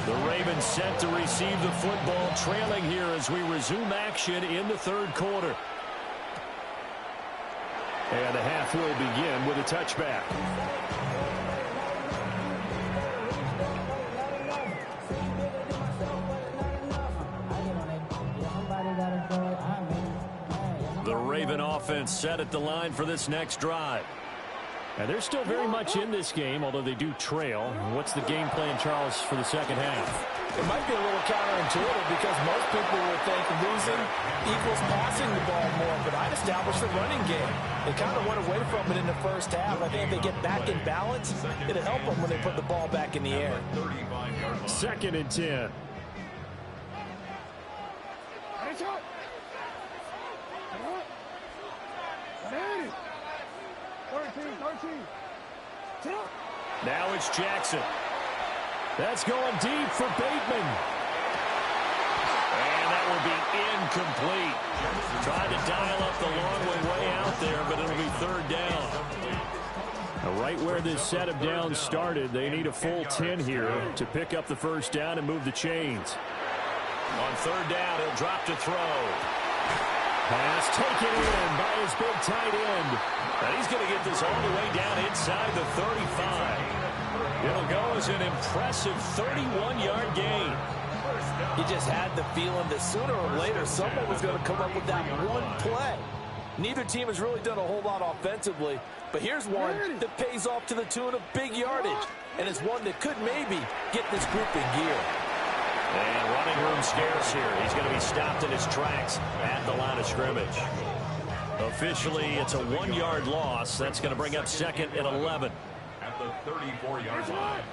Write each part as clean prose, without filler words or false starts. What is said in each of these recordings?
The Ravens set to receive the football, trailing here as we resume action in the third quarter. And the half will begin with a touchback. The Raven offense set at the line for this next drive. And they're still very much in this game, although they do trail. What's the game plan, Charles, for the second half? It might be a little counterintuitive because most people would think losing equals passing the ball more, but I'd establish the running game. They kind of went away from it in the first half. I think if they get back in balance, it'll help them when they put the ball back in the air. 2nd and 10. Now it's Jackson. That's going deep for Bateman. And that will be incomplete. Tried to dial up the long way out there, but it'll be 3rd down. Now, right where this set of downs started, they need a full 10 here to pick up the 1st down and move the chains. On 3rd down, he'll drop to throw. Pass taken in by his big tight end. And he's going to get this all the way down inside the 35. It'll go as an impressive 31-yard gain. He just had the feeling that sooner or later someone was going to come up with that one play. Neither team has really done a whole lot offensively, but here's one that pays off to the tune of big yardage, and it's one that could maybe get this group in gear. And running room scarce here. He's going to be stopped in his tracks at the line of scrimmage. Officially, it's a 1-yard loss. That's going to bring up 2nd and 11. At the 34-yard line.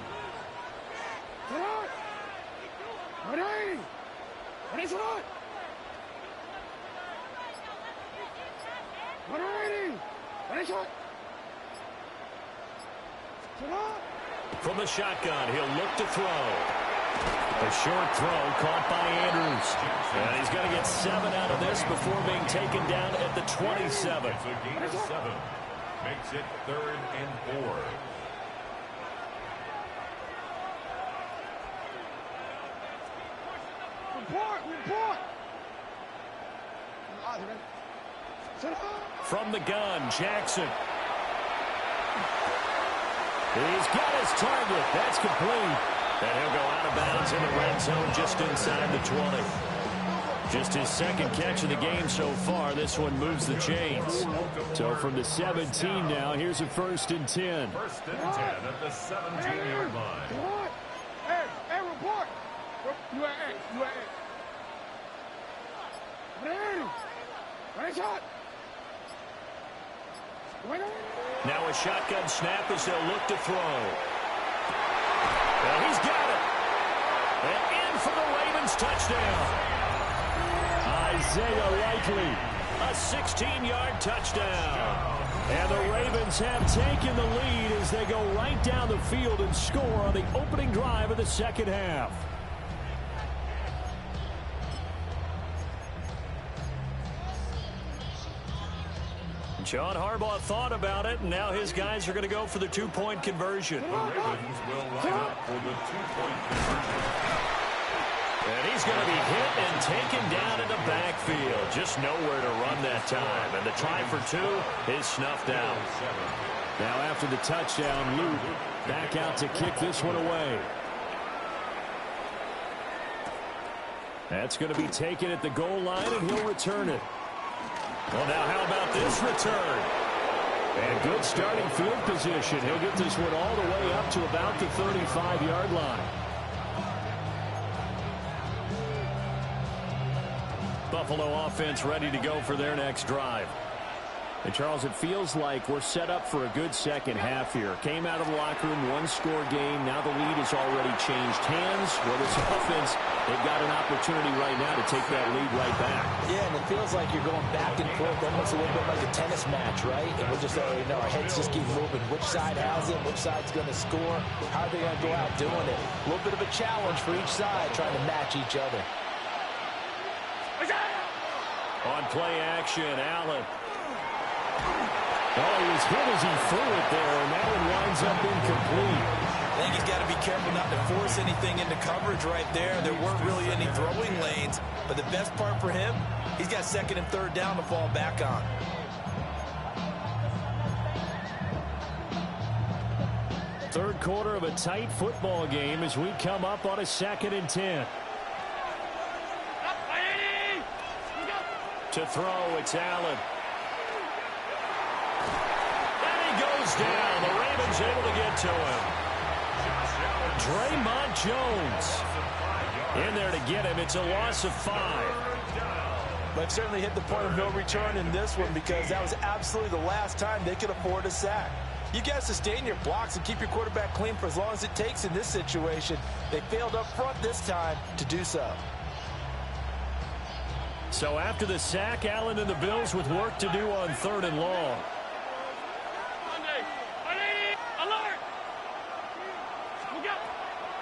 From the shotgun, he'll look to throw. A short throw caught by Andrews. And he's going to get 7 out of this before being taken down at the 27. It's a gain of 7. Makes it 3rd and 4. From the gun, Jackson. He's got his target. That's complete. And he'll go out of bounds in the red zone just inside the 20. Just his 2nd catch of the game so far. This one moves the chains. So from the 17 now, here's a 1st and 10. 1st and 10 at the 17-yard line. Hey, report. You at Now a shotgun snap as they'll look to throw. Well, he's got it. And in for the Ravens touchdown. Isaiah Likely, a 16-yard touchdown. And the Ravens have taken the lead as they go right down the field and score on the opening drive of the 2nd half. John Harbaugh thought about it, and now his guys are going to go for the 2-point conversion. The Ravens will line up for the 2-point conversion. And he's going to be hit and taken down in the backfield. Just nowhere to run that time. And the try for 2 is snuffed out. Now after the touchdown, Luke back out to kick this one away. That's going to be taken at the goal line, and he'll return it. Well, now how about this return? And good starting field position. He'll get this one all the way up to about the 35-yard line. Buffalo offense ready to go for their next drive. And, Charles, it feels like we're set up for a good second half here. Came out of the locker room, 1-score game. Now the lead has already changed hands. Well, this offense, they've got an opportunity right now to take that lead right back. Yeah, and it feels like you're going back and forth, almost a little bit like a tennis match, right? And we're just already know our heads just keep moving. Which side has it? Which side's going to score? How are they going to go out doing it? A little bit of a challenge for each side, trying to match each other. On play action, Allen. Oh, he was hit as he threw it there, and that one winds up incomplete. I think he's got to be careful not to force anything into coverage right there. There weren't really any throwing lanes, but the best part for him, he's got second and third down to fall back on. Third quarter of a tight football game as we come up on a 2nd and 10. To throw, it's Allen. And he goes down. The Ravens able to get to him. Draymond Jones in there to get him. It's a loss of 5. But certainly hit the point of no return in this one because that was absolutely the last time they could afford a sack. You got to sustain your blocks and keep your quarterback clean for as long as it takes in this situation. They failed up front this time to do so. So after the sack, Allen and the Bills with work to do on 3rd and long.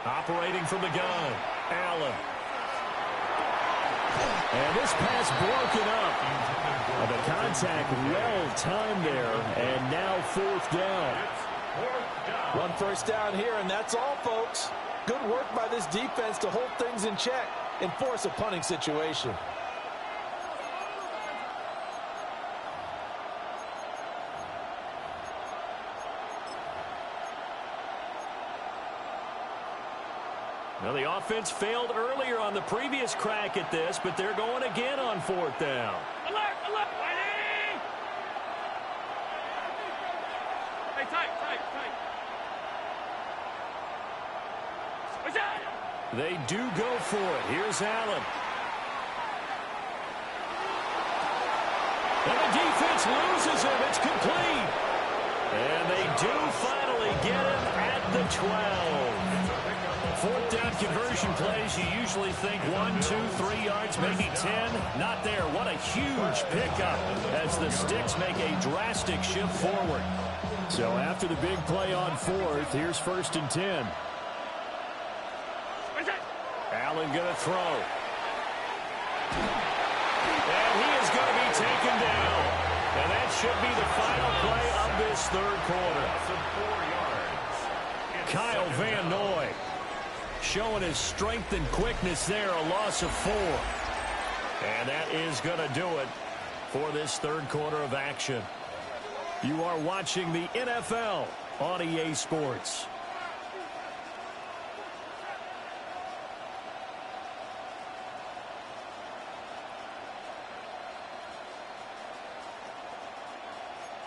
Operating from the gun, Allen. And this pass broken up. The contact well timed there, and now 4th down. 1 first down here, and that's all, folks. Good work by this defense to hold things in check and force a punting situation. Well, the offense failed earlier on the previous crack at this, but they're going again on 4th down. Alert, alert, ready! Hey, tight. What's that? They do go for it. Here's Allen. And the defense loses him. It's complete. And they do finally get him at the 12. 4th down conversion plays, you usually think 1, 2, 3 yards, maybe 10. Not there. What a huge pickup as the Sticks make a drastic shift forward. So after the big play on 4th, here's 1st and 10. Allen going to throw. And he is going to be taken down. And that should be the final play of this 3rd quarter. Kyle Van Noy showing his strength and quickness there, a loss of 4. And that is going to do it for this 3rd quarter of action. You are watching the NFL on EA Sports.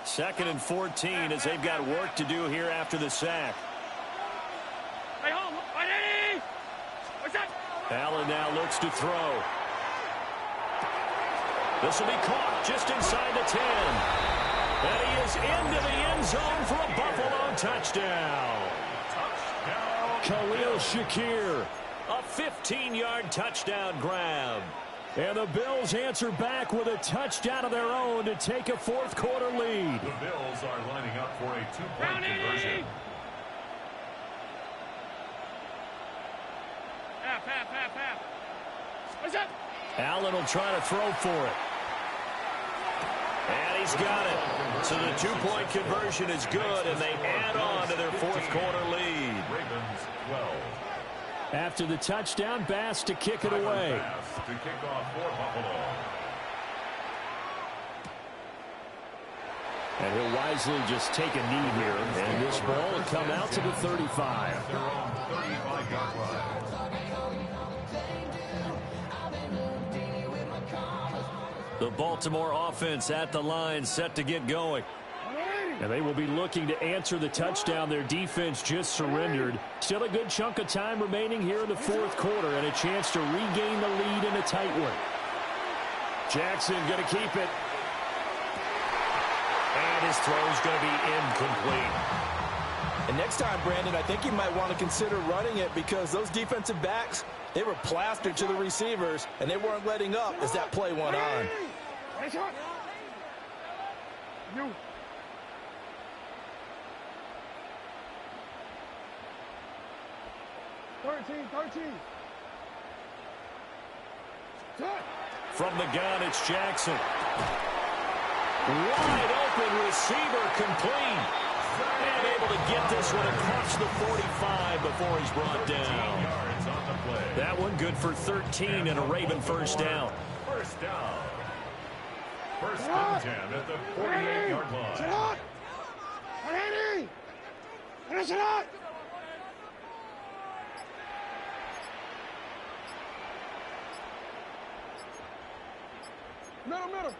Second and 14 as they've got work to do here after the sack. Hey, home, ready! What's that? Allen now looks to throw. This will be caught just inside the 10. And he is into the end zone for a Buffalo touchdown. Khalil Shakir, a 15-yard touchdown grab. And the Bills answer back with a touchdown of their own to take a 4th quarter lead. The Bills are lining up for a 2-point conversion. Half. What's that? Allen will try to throw for it. And he's got it. So the 2-point conversion is good, and they add on to their 4th quarter lead. Ravens 12. After the touchdown, Bass to kick it away. Bass to kick off for Buffalo. And he'll wisely just take a knee here, and this ball will come out to the 35. Their own 35-yard line. The Baltimore offense at the line, set to get going. And they will be looking to answer the touchdown their defense just surrendered. Still a good chunk of time remaining here in the 4th quarter and a chance to regain the lead in a tight one. Jackson going to keep it. And his throw's going to be incomplete. And next time, Brandon, I think you might want to consider running it because those defensive backs, they were plastered to the receivers, and they weren't letting up as that play went on. You. From the gun, it's Jackson. Wide open receiver complete. And able to get this one across the 45 before he's brought down. That one good for 13 and a Raven first down. First down. First and 10 at the 48-yard line. Middle.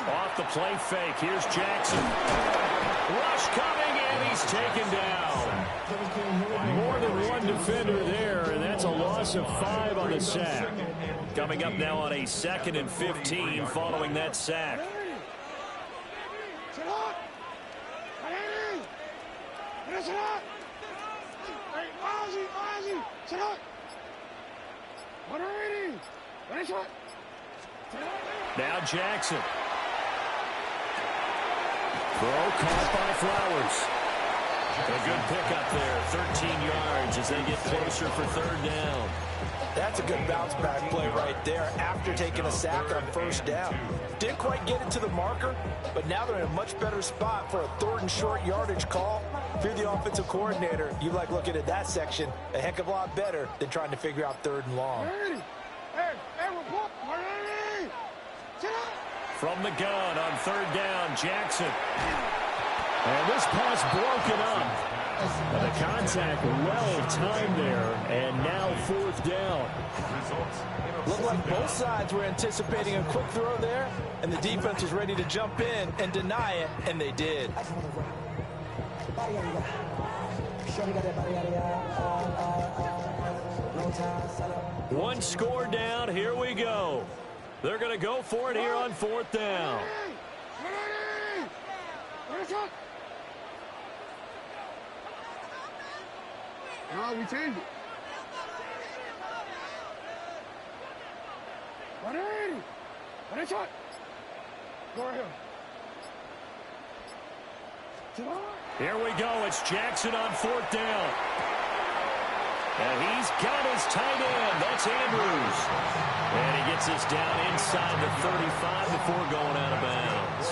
Off the play fake. Here's Jackson. Rush coming, and he's taken down. More than one defender there, and that's a loss of 5 on the sack. Coming up now on a 2nd and 15 following that sack. Now Jackson. Throw caught by Flowers. A good pickup there, 13 yards as they get closer for 3rd down. That's a good bounce back play right there after taking a sack on 1st down. Didn't quite get it to the marker, but now they're in a much better spot for a 3rd and short yardage call. If you're the offensive coordinator, you like looking at that section a heck of a lot better than trying to figure out 3rd and long. From the gun on 3rd down, Jackson. And this pass broken up. The contact well timed there, and now 4th down. Looked like both sides were anticipating a quick throw there, and the defense was ready to jump in and deny it, and they did. One score down, here we go. They're going to go for it here on 4th down. No, we changed it. What is it? Go ahead. Here we go. It's Jackson on 4th down. And he's got his tight end. That's Andrews. And he gets this down inside the 35 before going out of bounds.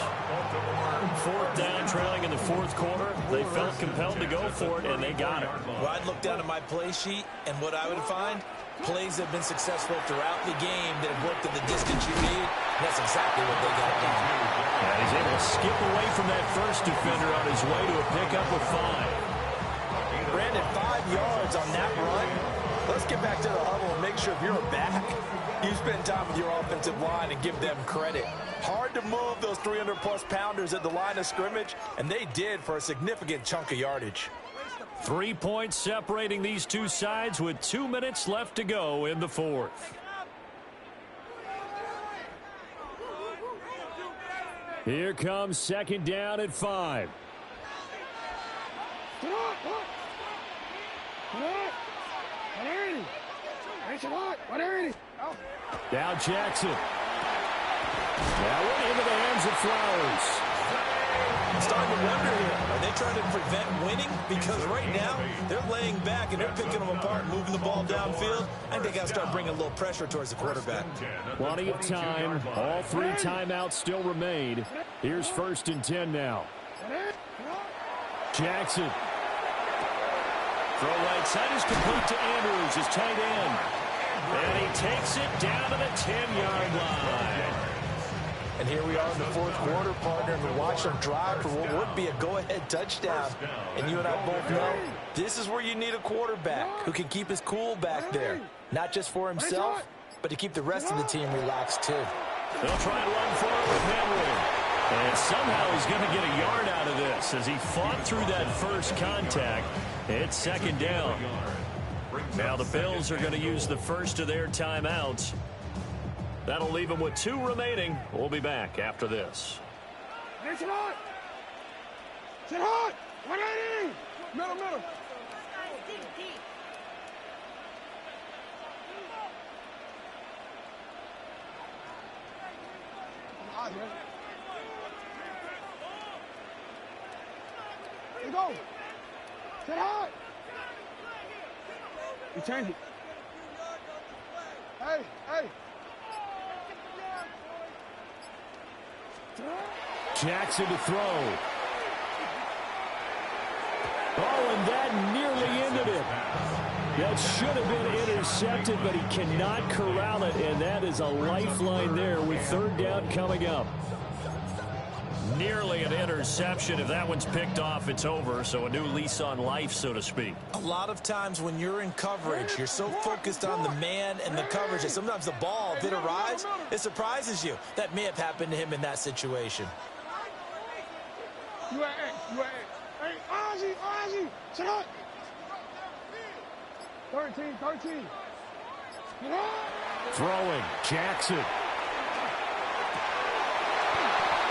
4th down, trailing in the 4th quarter. They felt compelled to go for it, and they got it. Well, I'd look down at my play sheet, and what I would find, plays have been successful throughout the game that have worked at the distance you need. That's exactly what they got done. And he's able to skip away from that first defender on his way to a pickup of 5. Brandon, 5 yards on that run. Let's get back to the huddle and make sure if you're a back, you spend time with your offensive line and give them credit. Hard to move those 300-plus pounders at the line of scrimmage, and they did for a significant chunk of yardage. 3 points separating these two sides with 2 minutes left to go in the 4th. Here comes 2nd down at 5. Now Jackson. That one into the hands of Flowers. I'm starting to wonder here, are they trying to prevent winning? Because right now, they're laying back and they're picking them apart, moving the ball downfield. I think they got to start bringing a little pressure towards the quarterback. Plenty of time. All 3 timeouts still remain. Here's 1st and 10 now. Jackson. Throw right side is complete to Andrews, his tight end. And he takes it down to the 10-yard line. And here we are in the 4th quarter, partner, and we watch them drive for what would be a go-ahead touchdown. And you and I both know this is where you need a quarterback who can keep his cool back there. Not just for himself, but to keep the rest of the team relaxed, too. They'll try to run forward with Henry. And somehow he's going to get a yard out of this as he fought through that first contact. It's 2nd down. Now the Bills are going to use the first of their timeouts. That'll leave them with 2 remaining. We'll be back after this. Sit hot! 180! Middle. Let's go! Sit hot! You change it. Hey! Jackson to throw. Oh, and that nearly ended it. That should have been intercepted, but he cannot corral it, and that is a lifeline there with third down coming up. Nearly an interception. If that one's picked off, it's over. So a new lease on life, so to speak. A lot of times when you're in coverage, you're so focused on the man and the coverage that sometimes the ball, if it arrives, it surprises you. That may have happened to him in that situation. You at eight. You at eight. Hey, Ozzy. Sit up. 13. Get up. Throwing. Jackson.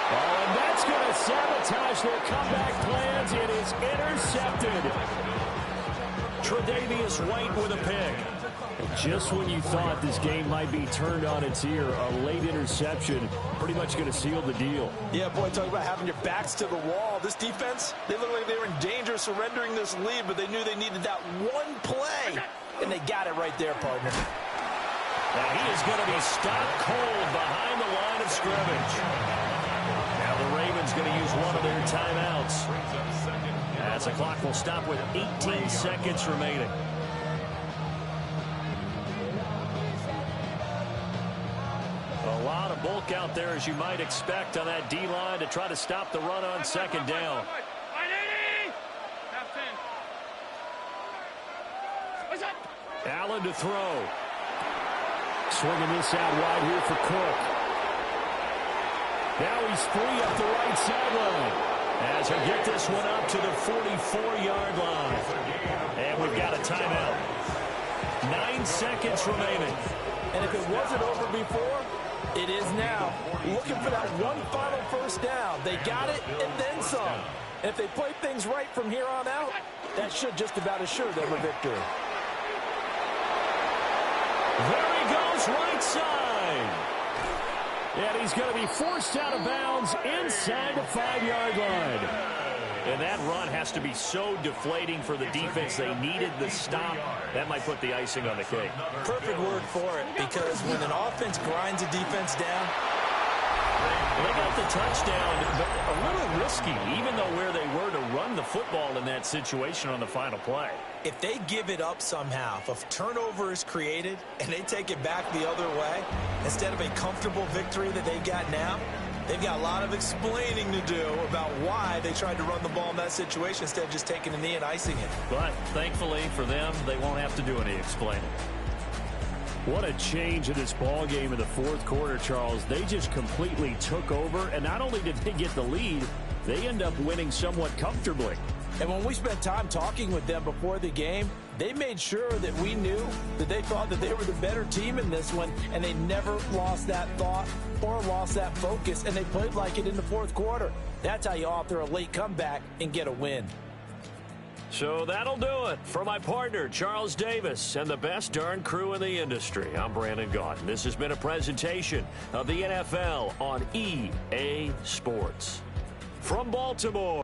Oh, and that's going to sabotage their comeback plans. It is intercepted. Tre'Davious White with a pick. And just when you thought this game might be turned on its ear, a late interception pretty much going to seal the deal. Yeah, boy, talk about having your backs to the wall. This defense, they look like they were in danger of surrendering this lead, but they knew they needed that one play, and they got it right there, partner. Now he is going to be stopped cold behind the line of scrimmage. Now the Ravens going to use one of their timeouts, as the clock will stop with 18 seconds remaining. A lot of bulk out there, as you might expect, on that D-line to try to stop the run on second down. Allen to throw. Swinging this out wide here for Cook. Now he's free up the right sideline, as he'll get this one up to the 44-yard line. And we've got a timeout. 9 seconds remaining. And if it wasn't over before, it is now. Looking for that one final first down. They got it and then some. And if they play things right from here on out, that should just about assure them a victory. There he goes, right side. And he's going to be forced out of bounds inside the 5-yard line. And that run has to be so deflating for the defense. They needed the stop. That might put the icing on the cake. Perfect word for it, because when an offense grinds a defense down, they got the touchdown, but a little risky, even though where they were to run the football in that situation on the final play. if they give it up somehow, if a turnover is created and they take it back the other way, instead of a comfortable victory that they got now, they've got a lot of explaining to do about why they tried to run the ball in that situation instead of just taking a knee and icing it. But thankfully for them, they won't have to do any explaining. What a change in this ball game in the fourth quarter, Charles. They just completely took over, and not only did they get the lead, they end up winning somewhat comfortably. And when we spent time talking with them before the game, they made sure that we knew that they thought that they were the better team in this one, and they never lost that thought or lost that focus, and they played like it in the fourth quarter. That's how you author a late comeback and get a win. So that'll do it for my partner, Charles Davis, and the best darn crew in the industry. I'm Brandon Gaudin. This has been a presentation of the NFL on EA Sports. From Baltimore.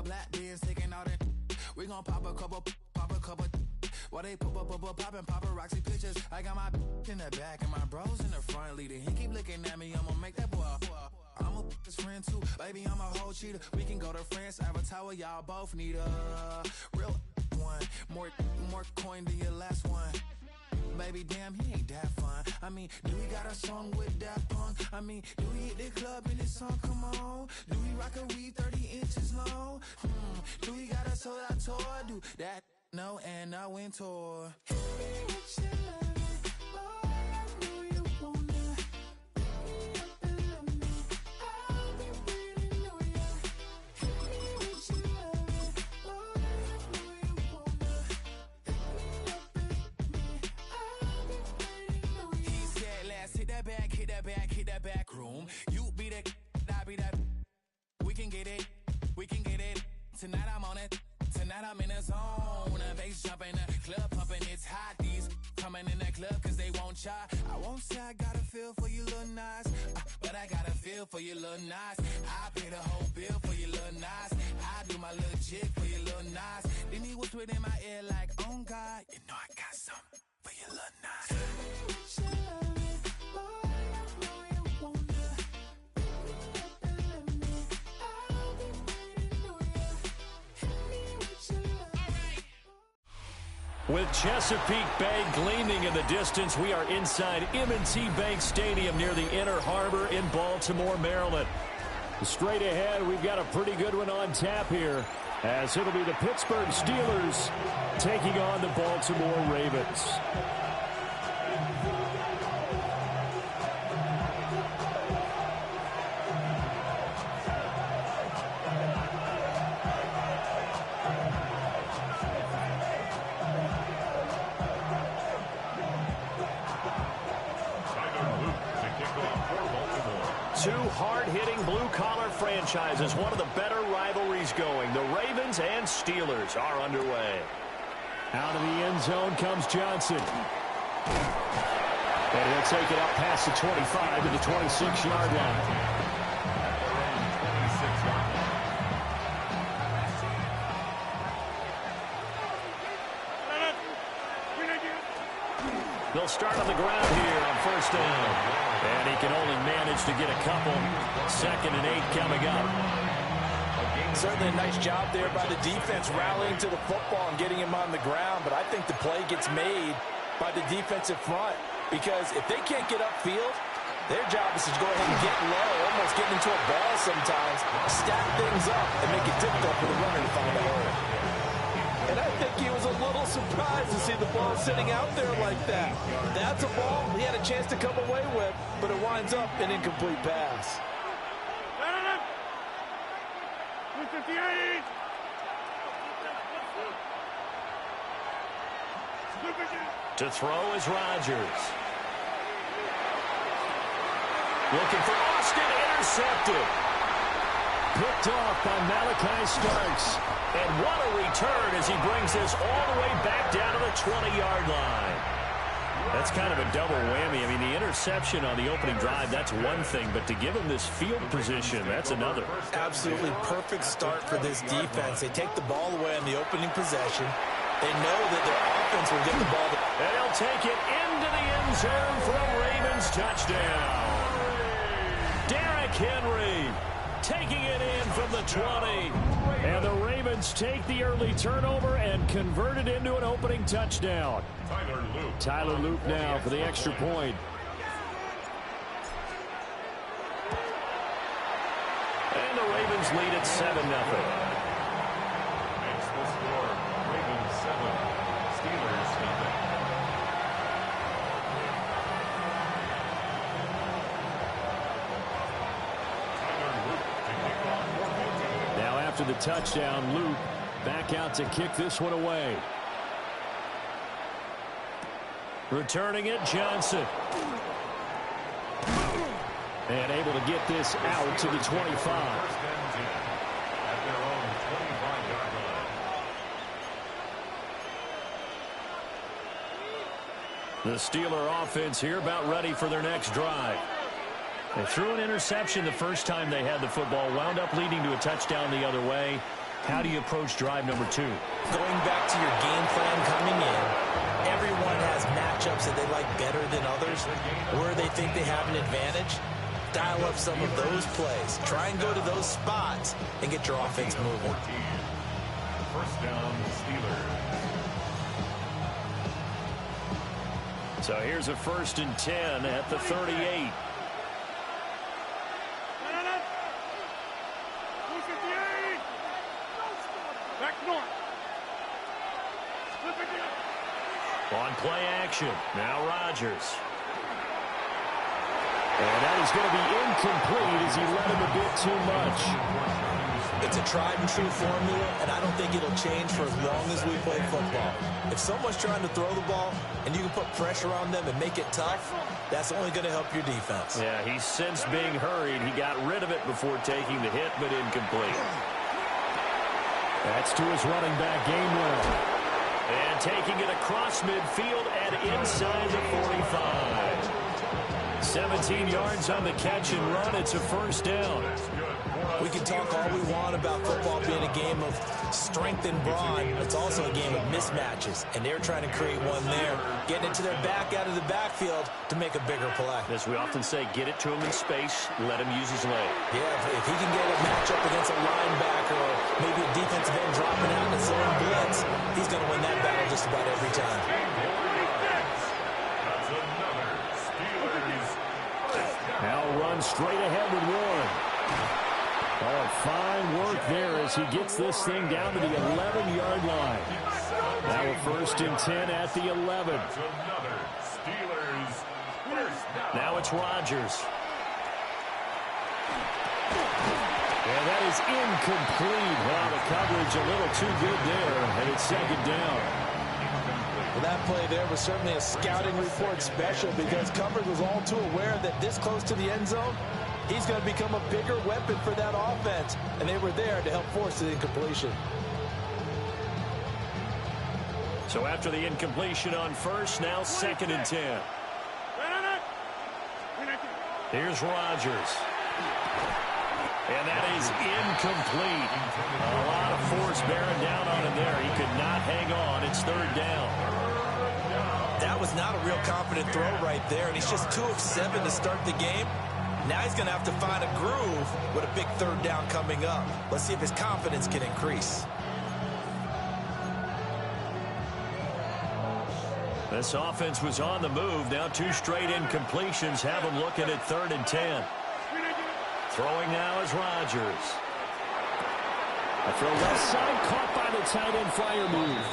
Black beans taking out it. We gon' pop a couple. While they poppin' paparazzi pictures. I got my in the back and my bros in the front leading. He keep looking at me, I'ma make that boy. I'm a his friend too, baby. I'm a whole cheater. We can go to France, Avatar, y'all both need a real one. More coin than your last one. Baby, damn, he ain't that fun. I mean, do we got a song with that punk? I mean, do we hit the club in this song? Come on. Do we rock a weed 30 inches long? Do we got a sold out tour? Do that? No, and no win tour. Hit that back room. You be that, I be that. We can get it. Tonight I'm on it. Tonight I'm in a zone. Ladies jumping in the club, pumping, it's hot. These coming in the club cause they won't try. I won't say I got a feel for you little nice, but I got a feel for you little nice. I pay the whole bill for you little nice. I do my little jig for you little nice. Then he whispered in my ear like, oh God, you know I got something for you little nice. With Chesapeake Bay gleaming in the distance, we are inside M&T Bank Stadium near the Inner Harbor in Baltimore, Maryland. Straight ahead, we've got a pretty good one on tap here, as it'll be the Pittsburgh Steelers taking on the Baltimore Ravens. Two hard-hitting blue-collar franchises, one of the better rivalries going. The Ravens and Steelers are underway. Out of the end zone comes Johnson. And he'll take it up past the 25 to the 26-yard line. They'll start on the ground here on first down. And he can only manage to get a couple. 2nd and 8 coming up. Certainly a nice job there by the defense rallying to the football and getting him on the ground. But I think the play gets made by the defensive front. Because if they can't get upfield, their job is to go ahead and get low, almost getting into a ball sometimes, stack things up, and make it difficult for the runner to find a hole. And I think he was a little surprised to see the ball sitting out there like that. That's a ball he had a chance to come away with, but it winds up an incomplete pass. 258. To throw is Rodgers. Looking for Austin, intercepted. Picked off by Malachi Starks. And what a return as he brings this all the way back down to the 20-yard line. That's kind of a double whammy. I mean, the interception on the opening drive, that's one thing, but to give him this field position, that's another. Absolutely perfect start for this defense. They take the ball away on the opening possession. They know that their offense will get the ball. And he'll take it into the end zone for a Ravens touchdown. Derrick Henry taking it in from the 20. And the Ravens take the early turnover and convert it into an opening touchdown. Tyler Loop now for the extra point. And the Ravens lead at 7-0. Next will score Ravens 7, Steelers nothing. Now after the touchdown, Loop back out to kick this one away. Returning it, Johnson. And able to get this out to the 25. First and 10 at their own 25-yard line. The Steeler offense here about ready for their next drive. They threw an interception the first time they had the football, wound up leading to a touchdown the other way. How do you approach drive number 2? Going back to your game plan coming in, everyone has matchups that they like better than others, where they think they have an advantage. Dial up some of those plays. Try and go to those spots and get your offense moving. First down, Steelers. So here's a 1st and 10 at the 38. On play action, now Rodgers. And that is going to be incomplete as he let him a bit too much. It's a tried and true formula, and I don't think it'll change for as long as we play football. If someone's trying to throw the ball and you can put pressure on them and make it tough, that's only going to help your defense. Yeah, he sensed being hurried. He got rid of it before taking the hit, but incomplete. That's to his running back, game winner. And taking it across midfield and inside the 45. 17 yards on the catch and run. It's a first down. We can talk all we want about football being a game of strength and brawn. It's also a game of mismatches, and they're trying to create one there, getting it to their back out of the backfield to make a bigger play. As we often say, get it to him in space, let him use his leg. Yeah, if he can get a matchup against a linebacker or maybe a defensive end dropping out in a zone blitz, he's going to win that battle just about every time. Now run straight ahead with Warren. Oh, fine work there as he gets this thing down to the 11-yard line. Now a 1st and 10 at the 11. Now it's Rodgers. And that is incomplete. Well, the coverage a little too good there, and it's 2nd down. Well, that play there was certainly a scouting report special because coverage was all too aware that this close to the end zone, he's going to become a bigger weapon for that offense, and they were there to help force the incompletion. So after the incompletion on first, now 2nd and 10. Here's Rodgers. And that is incomplete. A lot of force bearing down on him there. He could not hang on. It's 3rd down. That was not a real confident throw right there, and he's just 2 of 7 to start the game. Now he's going to have to find a groove with a big 3rd down coming up. Let's see if his confidence can increase. This offense was on the move. Now 2 straight incompletions have him looking at 3rd and 10. Throwing now is Rodgers. A throw left side, caught by the tight end flyer move.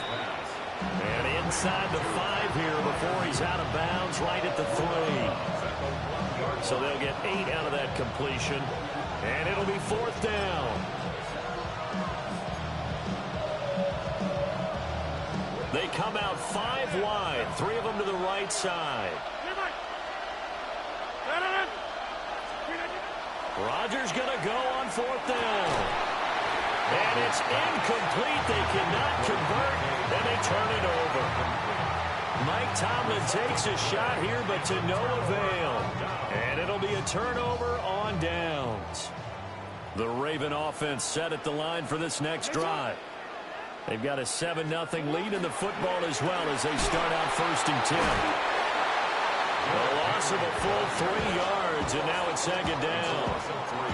And inside the 5 here before he's out of bounds, right at the 3. So they'll get 8 out of that completion. And it'll be 4th down. They come out 5 wide, 3 of them to the right side. Rodgers going to go on 4th down. And it's incomplete. They cannot convert, and they turn it over. Mike Tomlin takes a shot here, but to no avail. And it'll be a turnover on downs. The Raven offense set at the line for this next drive. They've got a 7-0 lead in the football as well as they start out 1st and 10. A loss of a full 3 yards, and now it's 2nd down.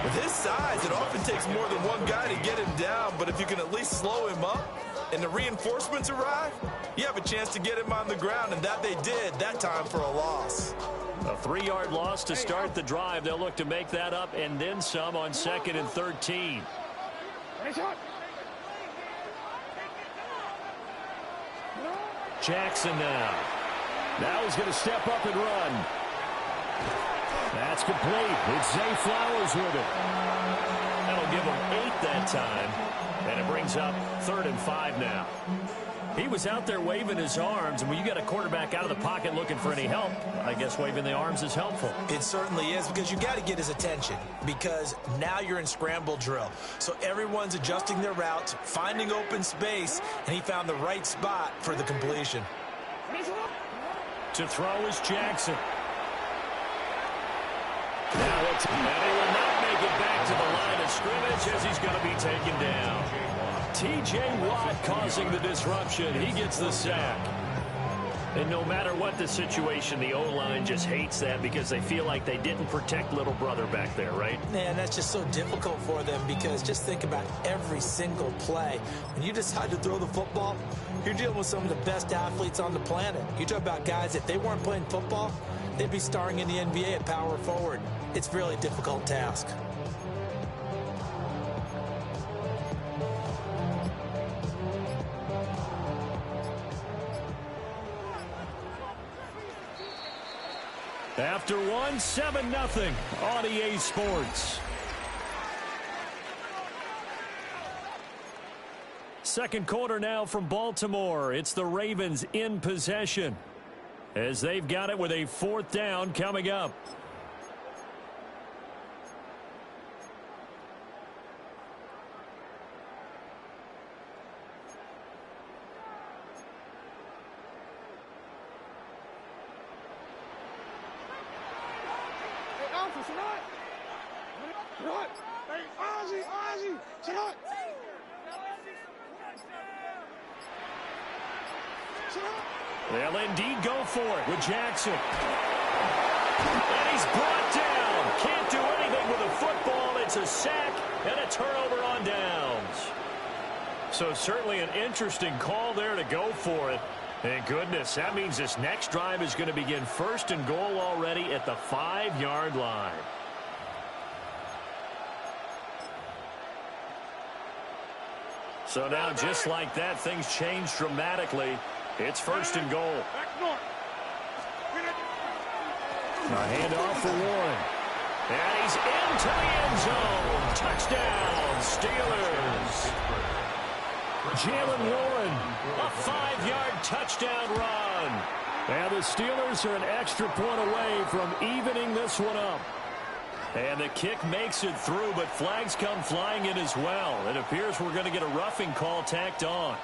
With his size, it often takes more than one guy to get him down, but if you can at least slow him up and the reinforcements arrive, you have a chance to get him on the ground, and that they did that time for a loss. A 3-yard loss to start the drive. They'll look to make that up and then some on 2nd and 13. Jackson now. Now he's going to step up and run. That's complete. It's Zay Flowers with it. That'll give him 8 that time. And it brings up 3rd and 5 now. He was out there waving his arms, and when you get a quarterback out of the pocket looking for any help, I guess waving the arms is helpful. It certainly is, because you got to get his attention, because now you're in scramble drill. So everyone's adjusting their routes, finding open space, and he found the right spot for the completion. To throw is Jackson. Now it's, and he will not make it back to the line of scrimmage as he's going to be taken down. T.J. Watt causing the disruption. He gets the sack. And no matter what the situation, the O-line just hates that because they feel like they didn't protect little brother back there, right? Man, that's just so difficult for them, because just think about every single play. When you decide to throw the football, you're dealing with some of the best athletes on the planet. You talk about guys, if they weren't playing football, they'd be starring in the NBA at power forward. It's a really difficult task. After one, 7-0 on EA Sports. Second quarter now from Baltimore. It's the Ravens in possession as they've got it with a 4th down coming up. Hey, Ozzy, check out. They'll indeed go for it with Jackson. And he's brought down. Can't do anything with a football. It's a sack and a turnover on downs. So certainly an interesting call there to go for it. And goodness, that means this next drive is going to begin first and goal already at the 5-yard line. So now just like that, things change dramatically. It's first and goal. A handoff for Warren. And he's into the end zone. Touchdown, Steelers. Jalen Warren, a 5-yard touchdown run. And the Steelers are an extra point away from evening this one up. And the kick makes it through, but flags come flying in as well. It appears we're going to get a roughing call tacked on.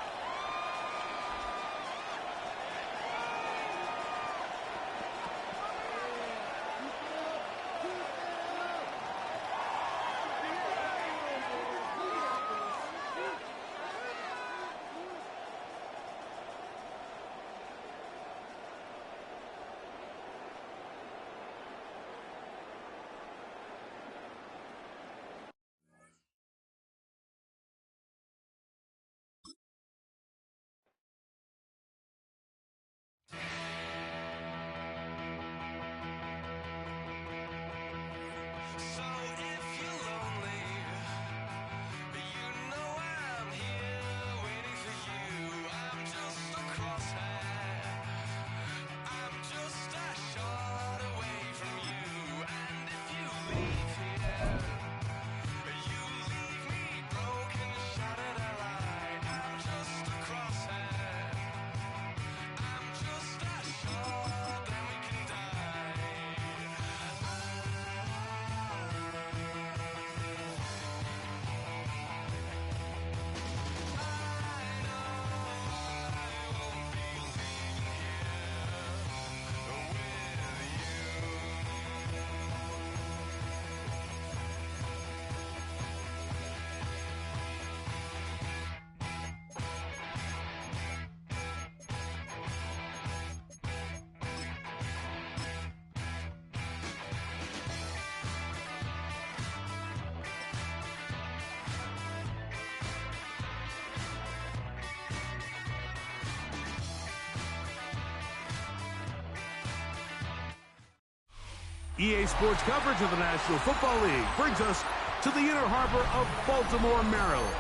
EA Sports coverage of the National Football League brings us to the inner harbor of Baltimore, Maryland,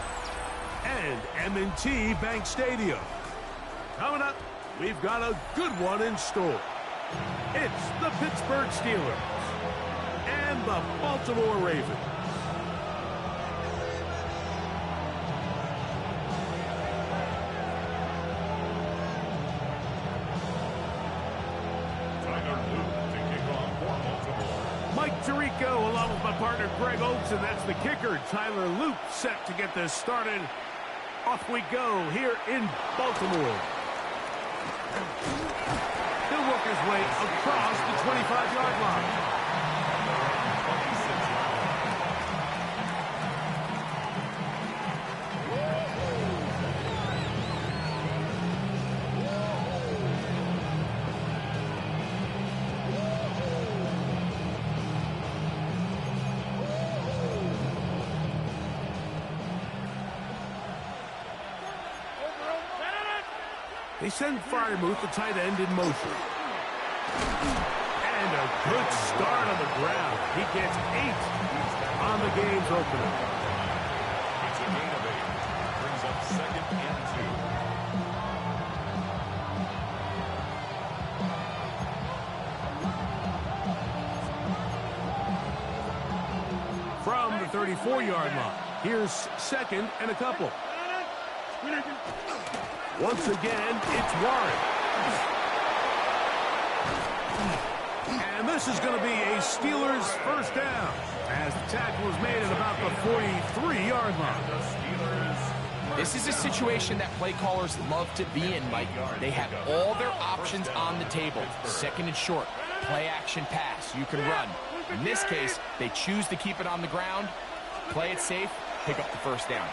and M&T Bank Stadium. Coming up, we've got a good one in store. It's the Pittsburgh Steelers and the Baltimore Ravens. Tirico, along with my partner Greg Oates, and that's the kicker, Tyler Luke, set to get this started. Off we go here in Baltimore. He'll work his way across the 25-yard line. They send Freiermuth, the tight end, in motion. And a good start on the ground. He gets 8 on the game's opener. It's a gain of 8. Brings up 2nd and 2. From the 34-yard line, here's 2nd and a couple. Once again, it's Warren. And this is going to be a Steelers first down, as the tackle is made at about the 43-yard line. This is a situation that play callers love to be in, Mike. They have all their options on the table. 2nd and short, play action pass. You can run. In this case, they choose to keep it on the ground, play it safe, pick up the first down.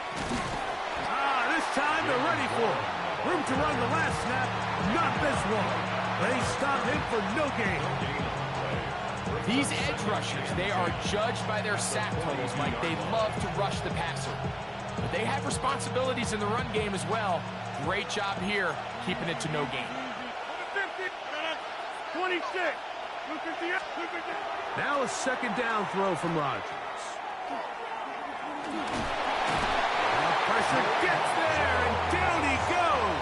This time they're ready for it. Room to run the last snap, not this one. They stop him for no gain. These edge rushers, they are judged by their sack totals, Mike. They love to rush the passer. But they have responsibilities in the run game as well. Great job here, keeping it to no gain. 26. Now a second down throw from Rodgers. Pressure gets there, and down he goes.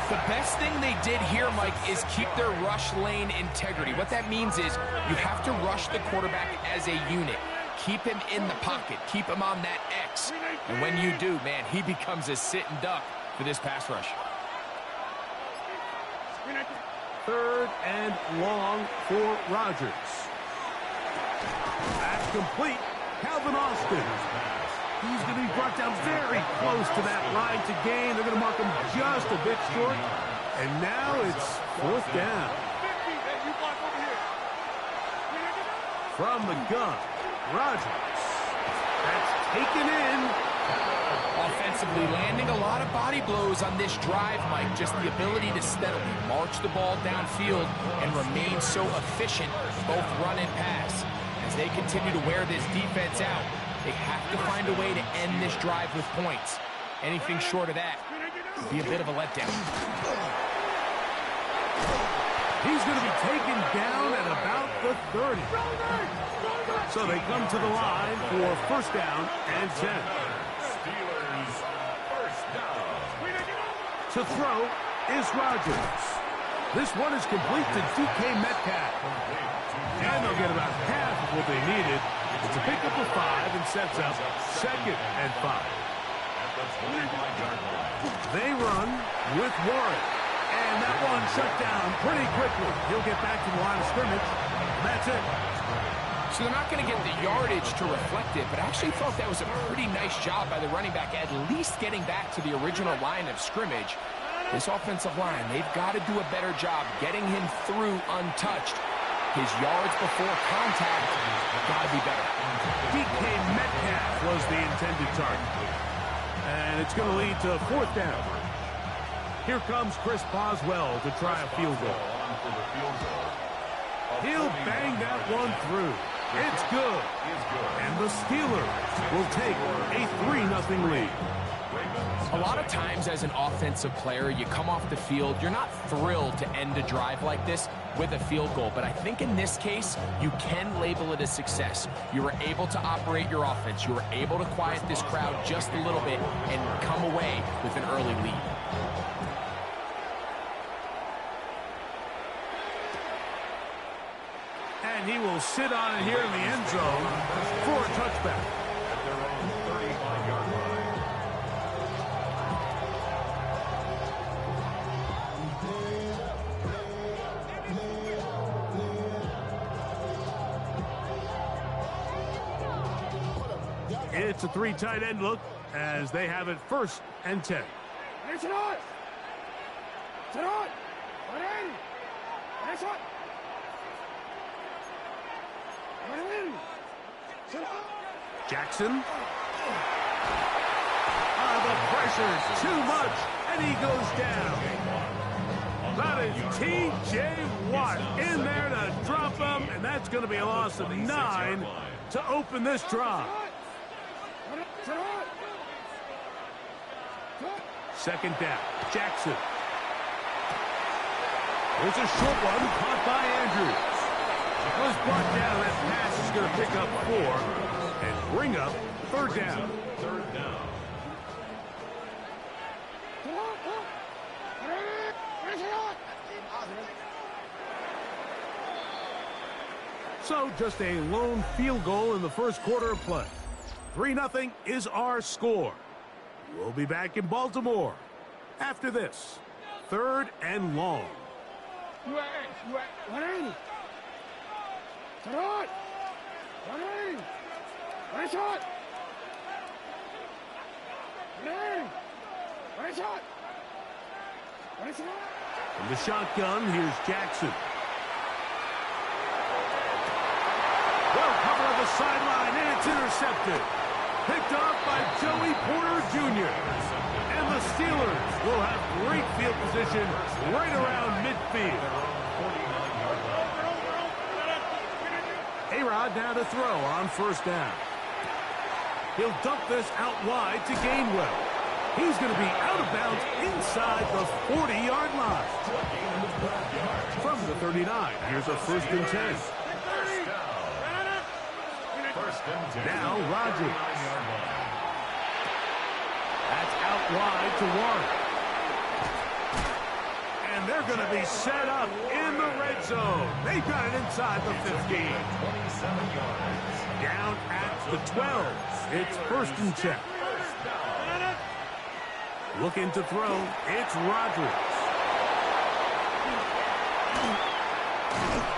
The best thing they did here, Mike, is keep their rush lane integrity. What that means is you have to rush the quarterback as a unit. Keep him in the pocket. Keep him on that X. And when you do, man, he becomes a sit and duck for this pass rush. Third and long for Rodgers. That's complete. Calvin Austin. He's going to be brought down very close to that line to gain. They're going to mark him just a bit short. And now it's fourth down. From the gun, Rodgers. That's taken in. Offensively, landing a lot of body blows on this drive, Mike. Just the ability to steadily march the ball downfield and remain so efficient, both run and pass. As they continue to wear this defense out, they have to find a way to end this drive with points. Anything short of that would be a bit of a letdown. He's going to be taken down at about the 30. So they come to the line for first down and 10. Steelers first down. To throw is Rodgers. This one is complete to DK Metcalf. And they'll get about half of what they needed. It's a pickup of 5 and sets up second and 5. They run with Warren. And that one shut down pretty quickly. He'll get back to the line of scrimmage. That's it. So they're not going to get the yardage to reflect it, but I actually thought that was a pretty nice job by the running back, at least getting back to the original line of scrimmage. This offensive line, they've got to do a better job getting him through untouched. His yards before contact got to be better. DK Metcalf was the intended target. And it's going to lead to fourth down. Here comes Chris Boswell to try a field goal. He'll bang that one through. It's good. And the Steelers will take a 3-0 lead. A lot of times as an offensive player, you come off the field, you're not thrilled to end a drive like this with a field goal. But I think in this case, you can label it a success. You were able to operate your offense. You were able to quiet this crowd just a little bit and come away with an early lead. And he will sit on it here in the end zone for a touchback. At their own 35-yard line. It's a 3 tight end look as they have it first and 10. Jackson. The pressure's too much, and he goes down. That is T.J. Watt in there to drop him, and that's going to be a loss of 9 to open this drive. Second down, Jackson. There's a short one caught by Andrews. Was brought down. That pass is going to pick up 4 and bring up third down. Third down. So just a lone field goal in the first quarter of play. 3-0 is our score. We'll be back in Baltimore after this. Third and long. From the shotgun, here's Jackson. sideline, and it's intercepted. Picked off by Joey Porter Jr. And the Steelers will have great field position right around midfield. A-Rod now to throw on first down. He'll dump this out wide to Gainwell. He's going to be out of bounds inside the 40-yard line. From the 39, here's a 1st and 10. Now Rodgers. That's out wide to Warren. And they're going to be set up in the red zone. They've got it inside the 15. Down at the 12. It's 1st and 10. Looking to throw. It's Rodgers.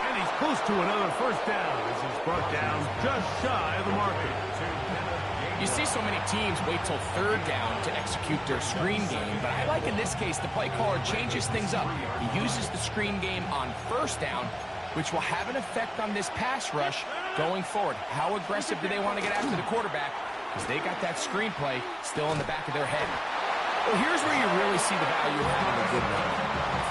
And he's close to another 1st down. This is brought down just shy of the marker. You see so many teams wait till 3rd down to execute their screen game, but I like in this case the play caller changes things up. He uses the screen game on 1st down, which will have an effect on this pass rush going forward. How aggressive do they want to get after the quarterback? Because they got that screen play still in the back of their head. Well, here's where you really see the value of having a good run.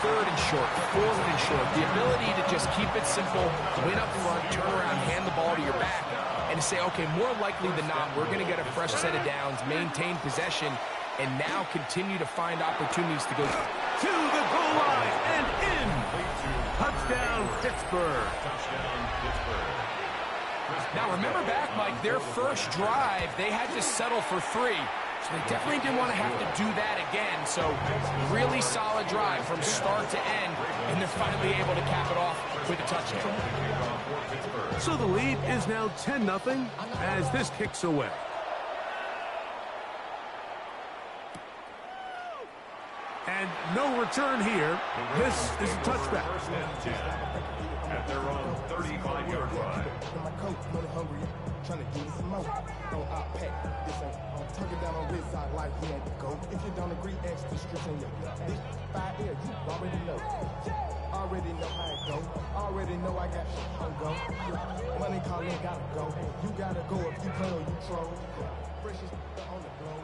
3rd and short, 4th and short. The ability to just keep it simple, win up front, turn around, hand the ball to your back, and to say, okay, more likely than not, we're going to get a fresh set of downs, maintain possession, and now continue to find opportunities to go to the goal line and in. Touchdown, Pittsburgh. Now, remember back, Mike, their first drive, they had to settle for 3. So they definitely didn't want to have to do that again. So really solid drive from start to end, and they're finally able to cap it off with a touchdown. So the lead is now 10-0 as this kicks away. And no return here. This is a touchback. At their own 35-yard line. Trying to give me some more. No, I pack. This ain't tuck it down on this side like he had to go. If you don't agree, ask the streets on your bitch. 5 years, you already know. Already know how it go. Already know I got shit on go. Money calling, gotta go. You gotta go if you play or you troll. Freshest on the blow.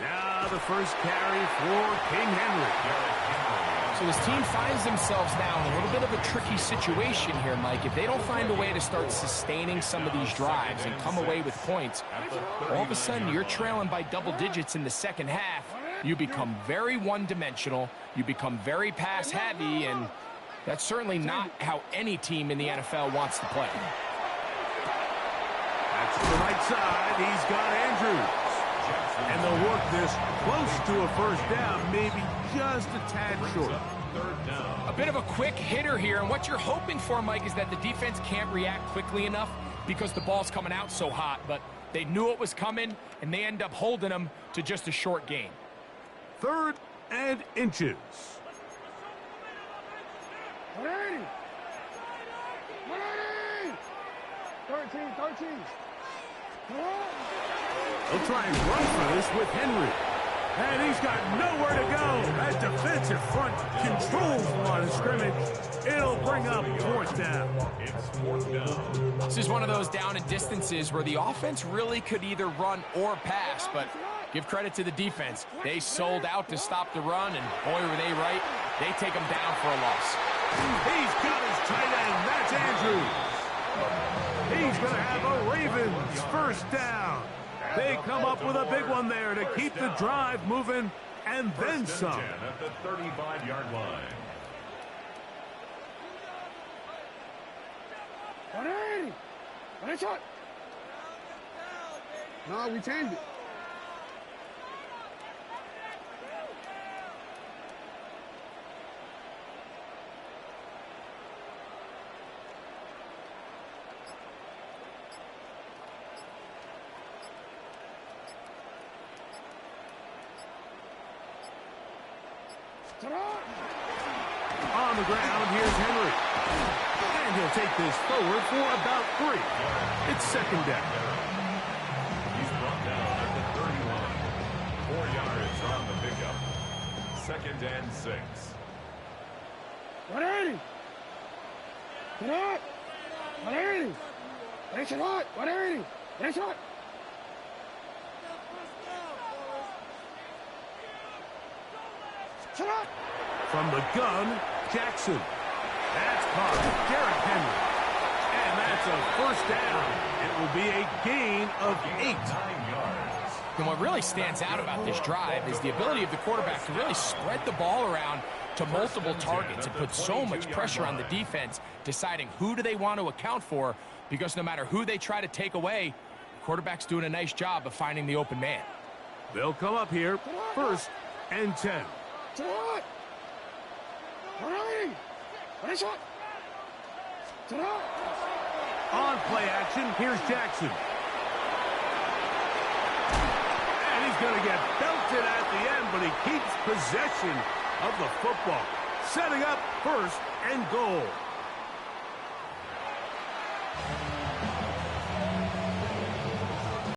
Now the first carry for King Henry. So his team finds themselves now in a little bit of a tricky situation here, Mike. If they don't find a way to start sustaining some of these drives and come away with points, all of a sudden you're trailing by double digits in the 2nd half. You become very one-dimensional. You become very pass-heavy, and that's certainly not how any team in the NFL wants to play. That's to the right side. He's got Andrews. And they'll work this close to a 1st down, maybe just a tad short. A bit of a quick hitter here, and what you're hoping for, Mike, is that the defense can't react quickly enough because the ball's coming out so hot, but they knew it was coming, and they end up holding them to just a short gain. 3rd and inches. 180. 13. They'll try and run for this with Henry. And he's got nowhere to go. That defensive front controls the line of scrimmage. It'll bring up 4th down. It's 4th down. This is one of those down and distances where the offense really could either run or pass, but give credit to the defense. They sold out to stop the run, and boy, were they right. They take them down for a loss. He's got his tight end. That's Andrews. He's going to have a Ravens 1st down. They come up with a big one there to keep the drive moving, and then some. At the 35-yard line. 180. One shot. No, we changed it. On the ground, here's Henry. And he'll take this forward for about 3. It's 2nd down. He's brought down at the 31. 4 yards on the pickup. 2nd and 6. 180. Shot. 180. That's a lot. 180. That's right. Shot. From the gun, Jackson. That's caught. Derrick Henry. And that's a first down. It will be a gain of 8. 9 yards. And what really stands out about this drive is the ability of the quarterback to really spread the ball around to multiple targets and put so much pressure on the defense, deciding who do they want to account for, because no matter who they try to take away, the quarterback's doing a nice job of finding the open man. They'll come up here, 1st and 10. Shot. 180. That's shot. Shot. On play action, here's Jackson. And he's going to get belted at the end, but he keeps possession of the football. Setting up 1st and goal.